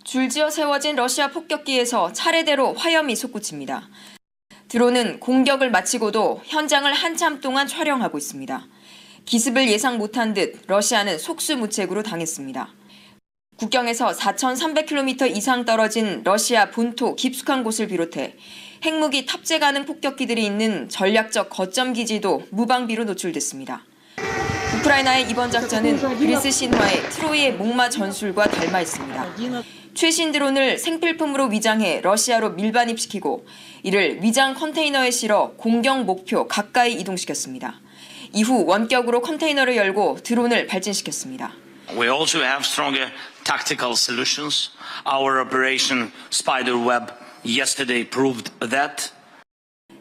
줄지어 세워진 러시아 폭격기에서 차례대로 화염이 솟구칩니다. 드론은 공격을 마치고도 현장을 한참 동안 촬영하고 있습니다. 기습을 예상 못한 듯 러시아는 속수무책으로 당했습니다. 국경에서 4,300km 이상 떨어진 러시아 본토 깊숙한 곳을 비롯해 핵무기 탑재 가능 폭격기들이 있는 전략적 거점 기지도 무방비로 노출됐습니다. 우크라이나의 이번 작전은 그리스 신화의 트로이의 목마 전술과 닮아 있습니다. 최신 드론을 생필품으로 위장해 러시아로 밀반입시키고 이를 위장 컨테이너에 실어 공격 목표 가까이 이동시켰습니다. 이후 원격으로 컨테이너를 열고 드론을 발진시켰습니다. We also have stronger tactical solutions. Our Operation Spiderweb yesterday proved that.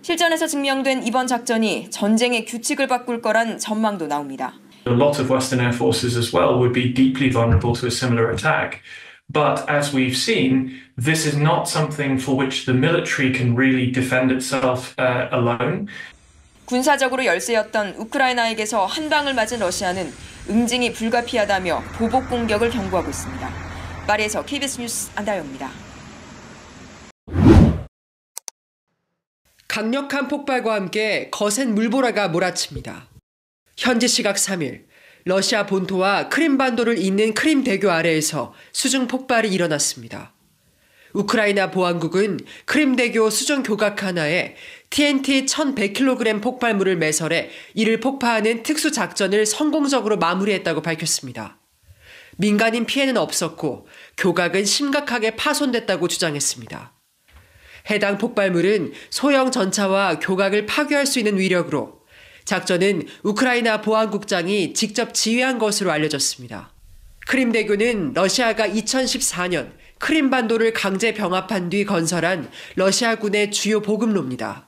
실전에서 증명된 이번 작전이 전쟁의 규칙을 바꿀 거란 전망도 나옵니다. A lot of Western air forces as well would be deeply vulnerable to a similar attack. But as we've seen, this is not something for which the military can really defend itself alone. 군사적으로 열세였던 우크라이나에게서 한 방을 맞은 러시아는 응징이 불가피하다며 보복 공격을 경고하고 있습니다. 파리에서 KBS 뉴스 안다영입니다. 강력한 폭발과 함께 거센 물보라가 몰아칩니다. 현지 시각 3일, 러시아 본토와 크림반도를 잇는 크림대교 아래에서 수중 폭발이 일어났습니다. 우크라이나 보안국은 크림대교 수중 교각 하나에 TNT 1,100kg 폭발물을 매설해 이를 폭파하는 특수작전을 성공적으로 마무리했다고 밝혔습니다. 민간인 피해는 없었고 교각은 심각하게 파손됐다고 주장했습니다. 해당 폭발물은 소형 전차와 교각을 파괴할 수 있는 위력으로 작전은 우크라이나 보안국장이 직접 지휘한 것으로 알려졌습니다. 크림대교는 러시아가 2014년 크림반도를 강제 병합한 뒤 건설한 러시아군의 주요 보급로입니다.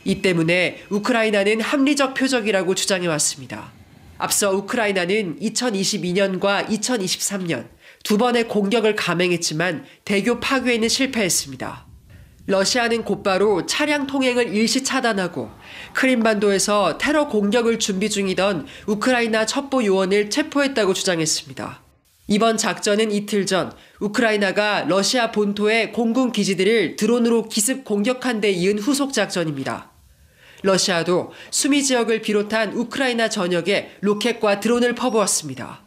이 때문에 우크라이나는 합리적 표적이라고 주장해왔습니다. 앞서 우크라이나는 2022년과 2023년 두 번의 공격을 감행했지만 대교 파괴에는 실패했습니다. 러시아는 곧바로 차량 통행을 일시 차단하고 크림반도에서 테러 공격을 준비 중이던 우크라이나 첩보 요원을 체포했다고 주장했습니다. 이번 작전은 이틀 전 우크라이나가 러시아 본토의 공군 기지들을 드론으로 기습 공격한 데 이은 후속 작전입니다. 러시아도 수미 지역을 비롯한 우크라이나 전역에 로켓과 드론을 퍼부었습니다.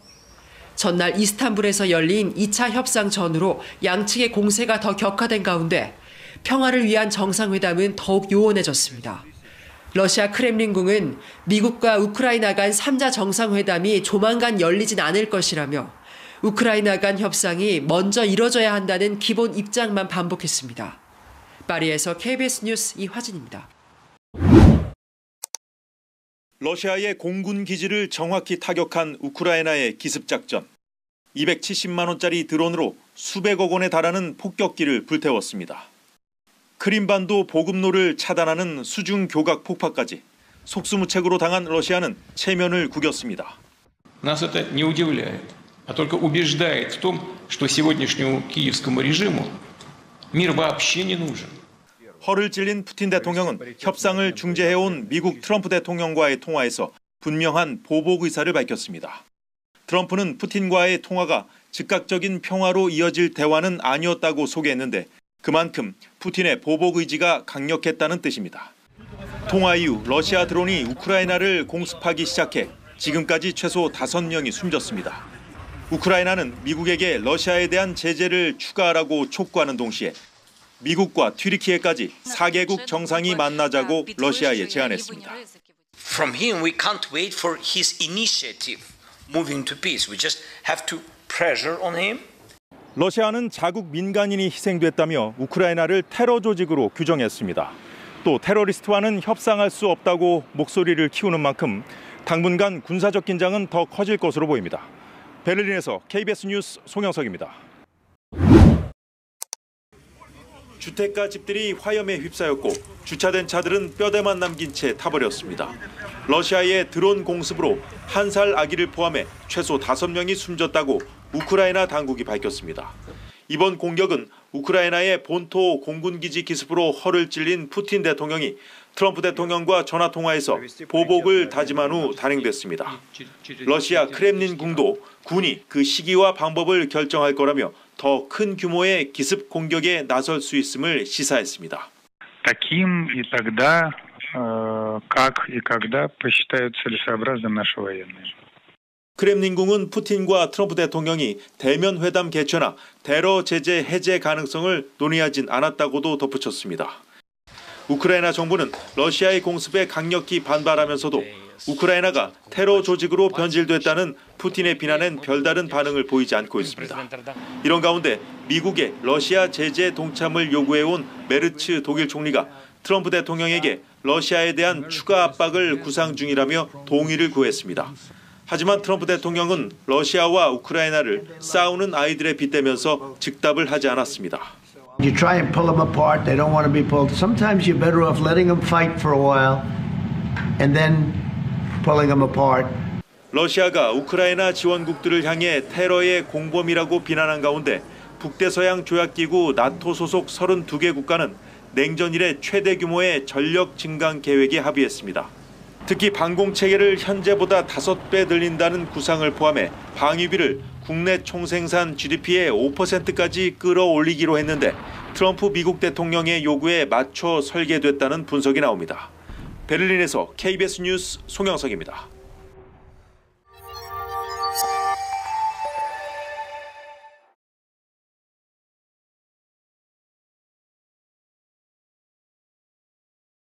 전날 이스탄불에서 열린 2차 협상 전후로 양측의 공세가 더 격화된 가운데 평화를 위한 정상회담은 더욱 요원해졌습니다. 러시아 크렘린궁은 미국과 우크라이나 간 3자 정상회담이 조만간 열리진 않을 것이라며 우크라이나 간 협상이 먼저 이뤄져야 한다는 기본 입장만 반복했습니다. 파리에서 KBS 뉴스 이화진입니다. 러시아의 공군 기지를 정확히 타격한 우크라이나의 기습작전. 270만 원짜리 드론으로 수백억 원에 달하는 폭격기를 불태웠습니다. 크림반도 보급로를 차단하는 수중 교각 폭파까지 속수무책으로 당한 러시아는 체면을 구겼습니다. Нас это не удивляет, а только убеждает в том, что сегодняшнему киевскому режиму мир вообще не нужен. 허를 찔린 푸틴 대통령은 협상을 중재해온 미국 트럼프 대통령과의 통화에서 분명한 보복 의사를 밝혔습니다. 트럼프는 푸틴과의 통화가 즉각적인 평화로 이어질 대화는 아니었다고 소개했는데 그만큼 푸틴의 보복 의지가 강력했다는 뜻입니다. 통화 이후 러시아 드론이 우크라이나를 공습하기 시작해 지금까지 최소 5명이 숨졌습니다. 우크라이나는 미국에게 러시아에 대한 제재를 추가하라고 촉구하는 동시에 미국과 튀르키예까지 4개국 정상이 만나자고 러시아에 제안했습니다. From him we can't wait for his initiative moving to peace. We just have to pressure on him. 러시아는 자국 민간인이 희생됐다며 우크라이나를 테러 조직으로 규정했습니다. 또 테러리스트와는 협상할 수 없다고 목소리를 키우는 만큼 당분간 군사적 긴장은 더 커질 것으로 보입니다. 베를린에서 KBS 뉴스 송영석입니다. 주택가 집들이 화염에 휩싸였고 주차된 차들은 뼈대만 남긴 채 타버렸습니다. 러시아의 드론 공습으로 1살 아기를 포함해 최소 5명이 숨졌다고 우크라이나 당국이 밝혔습니다. 이번 공격은 우크라이나의 본토 공군기지 기습으로 허를 찔린 푸틴 대통령이 트럼프 대통령과 전화통화에서 보복을 다짐한 후 단행됐습니다. 러시아 크렘린궁도 군이 그 시기와 방법을 결정할 거라며 더 큰 규모의 기습 공격에 나설 수 있음을 시사했습니다. Таким и тогда, как и когда посчитают целесообразным наши военные. 크렘린궁은 푸틴과 트럼프 대통령이 대면 회담 개최나 테러 제재 해제 가능성을 논의하진 않았다고도 덧붙였습니다. 우크라이나 정부는 러시아의 공습에 강력히 반발하면서도 우크라이나가 테러 조직으로 변질됐다는 푸틴의 비난엔 별다른 반응을 보이지 않고 있습니다. 이런 가운데 미국의 러시아 제재 동참을 요구해온 메르츠 독일 총리가 트럼프 대통령에게 러시아에 대한 추가 압박을 구상 중이라며 동의를 구했습니다. 하지만 트럼프 대통령은 러시아와 우크라이나를 싸우는 아이들에 빗대면서 즉답을 하지 않았습니다. You try and pull them apart, they don't want to be pulled. Sometimes you're better off letting them fight for a while and then pulling them apart. 러시아가 우크라이나 지원국들을 향해 테러의 공범이라고 비난한 가운데 북대서양 조약기구 나토 소속 32개 국가는 냉전 이래 최대 규모의 전력 증강 계획에 합의했습니다. 특히 방공체계를 현재보다 5배 늘린다는 구상을 포함해 방위비를 국내 총생산 GDP의 5%까지 끌어올리기로 했는데 트럼프 미국 대통령의 요구에 맞춰 설계됐다는 분석이 나옵니다. 베를린에서 KBS 뉴스 송영석입니다.